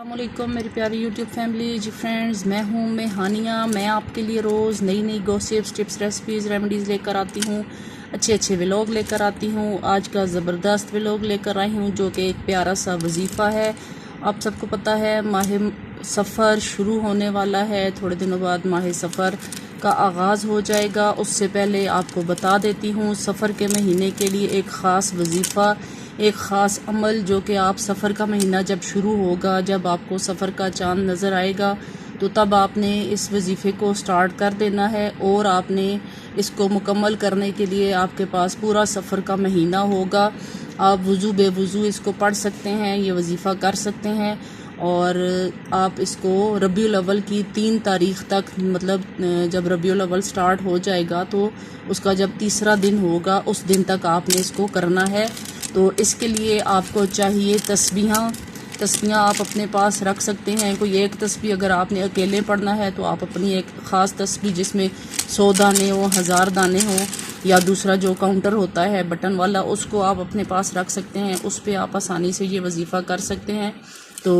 अस्सलामुअलैकुम मेरी प्यारी यूट्यूब फैमिली जी फ्रेंड्स, मैं हानिया। मैं आपके लिए रोज़ नई नई गॉसिप्स, टिप्स, रेसिपीज़, रेमेडीज़ लेकर आती हूँ। अच्छे अच्छे व्लॉग लेकर आती हूँ। आज का ज़बरदस्त व्लॉग लेकर आई हूँ जो कि एक प्यारा सा वजीफ़ा है। आप सबको पता है माह सफ़र शुरू होने वाला है। थोड़े दिनों बाद माह सफ़र का आगाज़ हो जाएगा। उससे पहले आपको बता देती हूँ सफ़र के महीने के लिए एक ख़ास वजीफ़ा, एक ख़ास अमल जो कि आप सफ़र का महीना जब शुरू होगा, जब आपको सफ़र का चाँद नज़र आएगा तो तब आपने इस वजीफ़े को स्टार्ट कर देना है और आपने इसको मुकम्मल करने के लिए आपके पास पूरा सफ़र का महीना होगा। आप वज़ू बेवज़ू इसको पढ़ सकते हैं, ये वजीफ़ा कर सकते हैं और आप इसको रबीउल अव्वल की 3 तारीख़ तक, मतलब जब रबीउल अव्वल स्टार्ट हो जाएगा तो उसका जब तीसरा दिन होगा उस दिन तक आपने इसको करना है। तो इसके लिए आपको चाहिए तस्बीहां आप अपने पास रख सकते हैं। कोई एक तस्बीह अगर आपने अकेले पढ़ना है तो आप अपनी एक ख़ास तस्बीह जिसमें 100 दाने हो, 1000 दाने हो, या दूसरा जो काउंटर होता है बटन वाला, उसको आप अपने पास रख सकते हैं। उस पर आप आसानी से ये वजीफ़ा कर सकते हैं। तो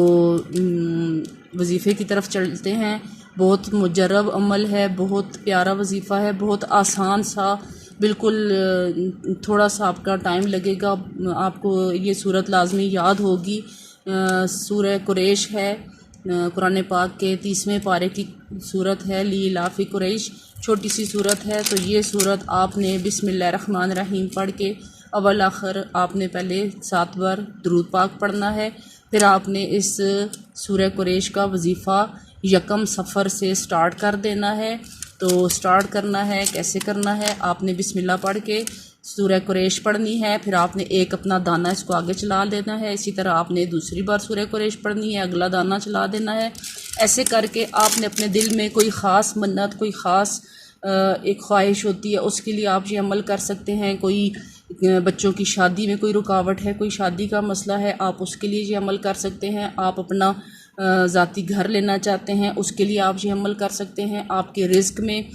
वजीफ़े की तरफ चलते हैं। बहुत मुजर्रब अमल है, बहुत प्यारा वजीफ़ा है, बहुत आसान सा, बिल्कुल थोड़ा सा आपका टाइम लगेगा। आपको ये सूरत लाजमी याद होगी। सूरह कुरैश है, कुरान पाक के 30वें पारे की सूरत है। लीलाफ़ी कुरैश छोटी सी सूरत है। तो ये सूरत आपने बिस्मिल्लाहिर्रहमानिर्रहीम पढ़ के अव्वल आखिर आपने पहले 7 बार दुरूद पाक पढ़ना है। फिर आपने इस सूरह कुरैश का वजीफ़ा यकम सफ़र से स्टार्ट कर देना है। तो स्टार्ट करना है, कैसे करना है, आपने बिस्मिल्लाह पढ़ के सूरह कुरैश पढ़नी है। फिर आपने एक अपना दाना इसको आगे चला देना है। इसी तरह आपने दूसरी बार सूरह कुरैश पढ़नी है, अगला दाना चला देना है। ऐसे करके आपने अपने दिल में कोई ख़ास मन्नत, कोई ख़ास एक ख्वाहिश होती है, उसके लिए आप ये अमल कर सकते हैं। कोई बच्चों की शादी में कोई रुकावट है, कोई शादी का मसला है, आप उसके लिए ये अमल कर सकते हैं। आप अपना ज़ाती घर लेना चाहते हैं, उसके लिए आप ये अमल कर सकते हैं। आपके रिज़्क में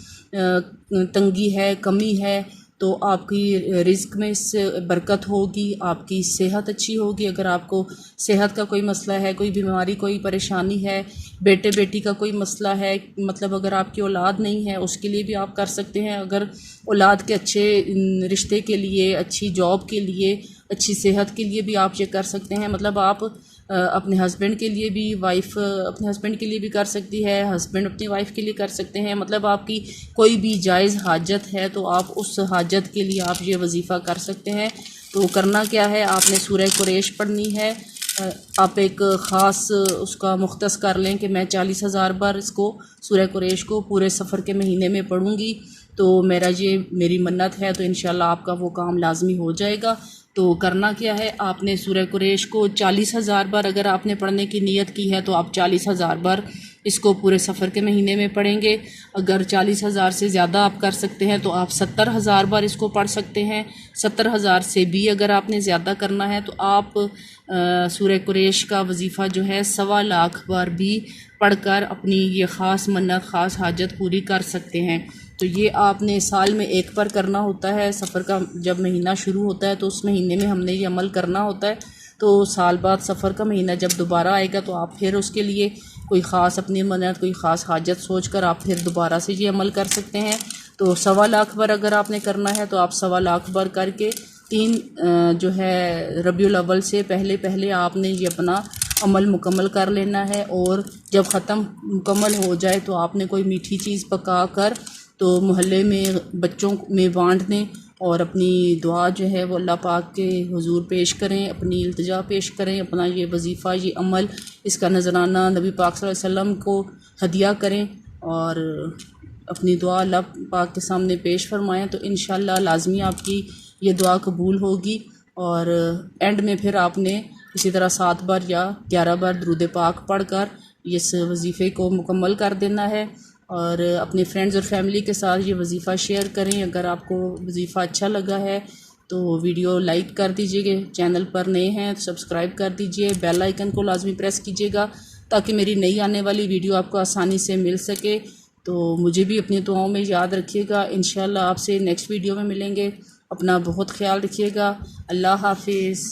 तंगी है, कमी है, तो आपकी रिज़्क में इससे बरकत होगी, आपकी सेहत अच्छी होगी। अगर आपको सेहत का कोई मसला है, कोई बीमारी, कोई परेशानी है, बेटे बेटी का कोई मसला है, मतलब अगर आपकी औलाद नहीं है उसके लिए भी आप कर सकते हैं। अगर औलाद के अच्छे रिश्ते के लिए, अच्छी जॉब के लिए, अच्छी सेहत के लिए भी आप ये कर सकते हैं। मतलब आप अपने हस्बैंड के लिए भी, वाइफ अपने हस्बैंड के लिए भी कर सकती है, हस्बैंड अपनी वाइफ के लिए कर सकते हैं। मतलब आपकी कोई भी जायज़ हाजत है तो आप उस हाजत के लिए आप ये वजीफ़ा कर सकते हैं। तो करना क्या है, आपने सूरह कुरैश पढ़नी है। आप एक ख़ास उसका मुख्तस कर लें कि मैं 40,000 बार इसको सूरह कुरैश को पूरे सफ़र के महीने में पढ़ूँगी, तो मेरी मन्नत है, तो इंशाल्लाह आपका वो काम लाजमी हो जाएगा। तो करना क्या है, आपने सूरह कुरैश को 40,000 बार अगर आपने पढ़ने की नीयत की है तो आप 40,000 बार इसको पूरे सफ़र के महीने में पढ़ेंगे। अगर 40,000 से ज़्यादा आप कर सकते हैं तो आप 70,000 बार इसको पढ़ सकते हैं। 70,000 से भी अगर आपने ज़्यादा करना है तो आप सूरह कुरैश का वजीफ़ा जो है 1.25 लाख बार भी पढ़कर अपनी ये ख़ास मन्नत, ख़ास हाजत पूरी कर सकते हैं। तो ये आपने साल में एक बार करना होता है। सफ़र का जब महीना शुरू होता है तो उस महीने में हमने ये अमल करना होता है। तो साल बाद सफ़र का महीना जब दोबारा आएगा तो आप फिर उसके लिए कोई ख़ास अपनी मन्नत, कोई ख़ास हाजत सोचकर आप फिर दोबारा से ये अमल कर सकते हैं। तो 1.25 लाख बार अगर आपने करना है तो आप 1.25 लाख बार करके 3 जो है रबीउल अव्वल से पहले पहले आपने ये अपना अमल मुकम्मल कर लेना है। और जब ख़त्म मुकम्मल हो जाए तो आपने कोई मीठी चीज़ पका कर तो मोहल्ले में बच्चों में बांट दें और अपनी दुआ जो है वो अल्लाह पाक के हुजूर पेश करें, अपनी इल्तिजा पेश करें। अपना ये वजीफ़ा, ये अमल, इसका नजराना नबी पाक सल्लल्लाहु अलैहि वसल्लम को हदिया करें और अपनी दुआ अल्लाह पाक के सामने पेश फरमाएं। तो इंशाल्लाह लाजमी आपकी ये दुआ कबूल होगी। और एंड में फिर आपने इसी तरह 7 बार या 11 बार दुरूद पाक पढ़कर इस वजीफ़े को मुकम्मल कर देना है। और अपने फ्रेंड्स और फैमिली के साथ ये वजीफ़ा शेयर करें। अगर आपको वजीफ़ा अच्छा लगा है तो वीडियो लाइक कर दीजिएगा। चैनल पर नए हैं तो सब्सक्राइब कर दीजिए। बेल आइकन को लाजमी प्रेस कीजिएगा ताकि मेरी नई आने वाली वीडियो आपको आसानी से मिल सके। तो मुझे भी अपनी दुआओं में याद रखिएगा। इंशाल्लाह आपसे नेक्स्ट वीडियो में मिलेंगे। अपना बहुत ख्याल रखिएगा। अल्लाह हाफिज़।